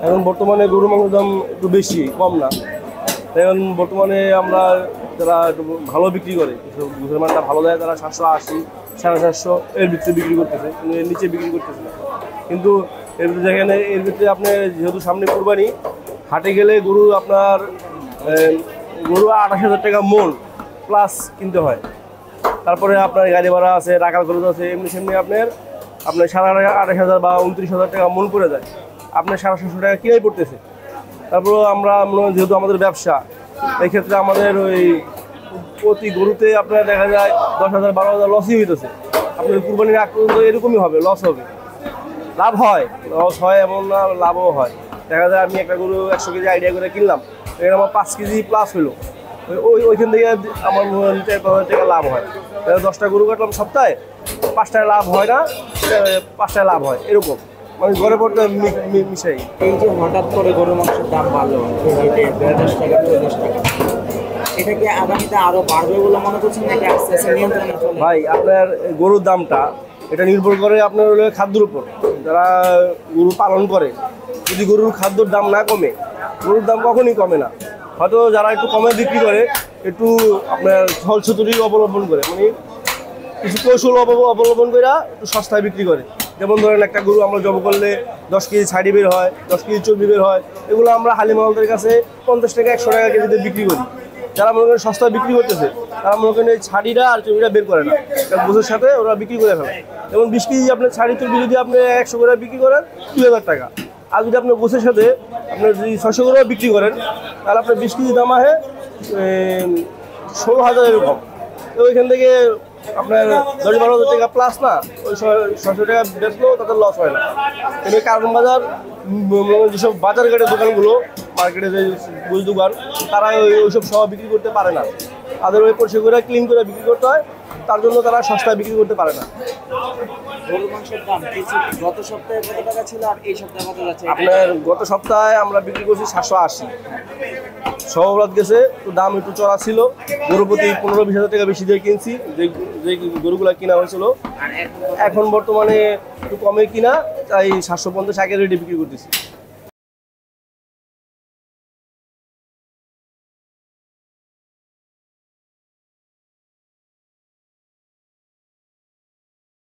এখন বর্তমানে গরুর মাংসের দাম একটু বেশি, কম না। এখন বর্তমানে আমরা যারা একটু ভালো বিক্রি করে, গরুর মানটা ভালো দেয়, তারা 780, 750 এর ভিতরে বিক্রি করতেছে, কিন্তু এর নিচে বিক্রি করতেছে না। কিন্তু এর ভিতরে দেখেন, এর ভিতরে আপনি যেহেতু সামনে কুরবানি, হাটে গেলে গরু আপনার 28,000 টাকা মন প্লাস কিনতে হয়। তারপরে আপনার গাড়ি ভাড়া আছে, রাখাল খরচ আছে, এমনি সেমনি আপনার 28,000 বা 29,000 টাকা মন করে যায়, আপনার 750 টাকা কিনাই পড়তেছে। তারপরে আমরা যেহেতু আমাদের ব্যবসা, এই ক্ষেত্রে আমাদের ওই প্রতি গরুতে আপনার দেখা যায় 10,000 12,000 লসই হইতেছে। আপনার কুরবানির আগ পর্যন্ত এরকমই হবে, লস হবে। লাভ হয়, লস হয় এমন না, লাভও হয়। দেখা যায় আমি একটা গরু 100 কেজি আইডিয়া করে কিনলাম, এখানে আমার 5 কেজি প্লাস হলো, ওইখান থেকে আমার 4,000 টাকা লাভ হয়। 10টা গরু কাটলাম সপ্তাহে, 5টায় লাভ হয় না, 5টায় লাভ হয়, এরকম মানে ঘরে পড়তে মিশাই। এই যে হঠাৎ করে গরুর মাংসের দাম বাড়লো, 50 টাকা 40 টাকা, এটা কি আগামীতে আরো বাড়বে বলে মনে করছেন নাকি আস্তে আস্তে নিয়ন্ত্রণে চলে? ভাই, আপনার গরুর দামটা এটা নির্ভর করে আপনার হলো খাদ্যের উপর। যারা গরু পালন করে, যদি গরুর খাদ্যর দাম না কমে, গরুর দাম কখনই কমে না। হয়তো যারা একটু কমে বিক্রি করে, একটু আপনার ছল ছতুরি অবলম্বন করে, মানে কিছু কৌশল অবলম্বন করে একটু সস্তায় বিক্রি করে। যেমন ধরেন, একটা গরু আমরা জব করলে 10 কেজি ছাড়ি বের হয়, 10 কেজি চর্বি বের হয়, এগুলো আমরা হালিমালদের কাছে 50 টাকা 100 টাকা কেজিতে বিক্রি করি। যারা মনে করেন সস্তায় বিক্রি করতেছে, তারা মনে করেন এই ছাড়িটা আর চর্বিটা বের করে না, গোছের সাথে ওরা বিক্রি করে ফেলে। যেমন 20 কেজি আপনার ছাড়ি চর্বি যদি আপনি 100 করে বিক্রি করেন, 2,000 টাকা। আর যদি আপনার গোছের সাথে আপনার যদি 600 করে বিক্রি করেন, তাহলে আপনার 20 কেজি দাম আহে 16,000 এরকম। তো ওইখান থেকে আপনার 10-12,000 টাকা প্লাস না, ওই 600 টাকা বেচলেও তাদের লস হয় না। কিন্তু কারণ বাজার, যেসব বাজার ঘাটের দোকানগুলো, মার্কেটে যে বুঝ দোকান, তারা ওইসব সব বিক্রি করতে পারে না। তাদের ওই পরিষ্কার করে ক্লিন করে বিক্রি করতে হয়, তার জন্য তারা সস্তায় বিক্রি করতে পারে না। গরুর মাংসের দাম গত সপ্তাহে কত টাকা ছিল আর এই সপ্তাহে কত যাচ্ছে? আপনার গত সপ্তাহে আমরা বিক্রি করছি 780, সহবরাত গেছে, তো দাম একটু চড়া ছিল। গরু প্রতি 15-20 হাজার টাকা বেশি দিয়ে কিনছি, যে গরুগুলো কিনা হয়েছিল। এখন বর্তমানে একটু কমে কিনা, তাই 750 আগের রেটে বিক্রি করতেছি।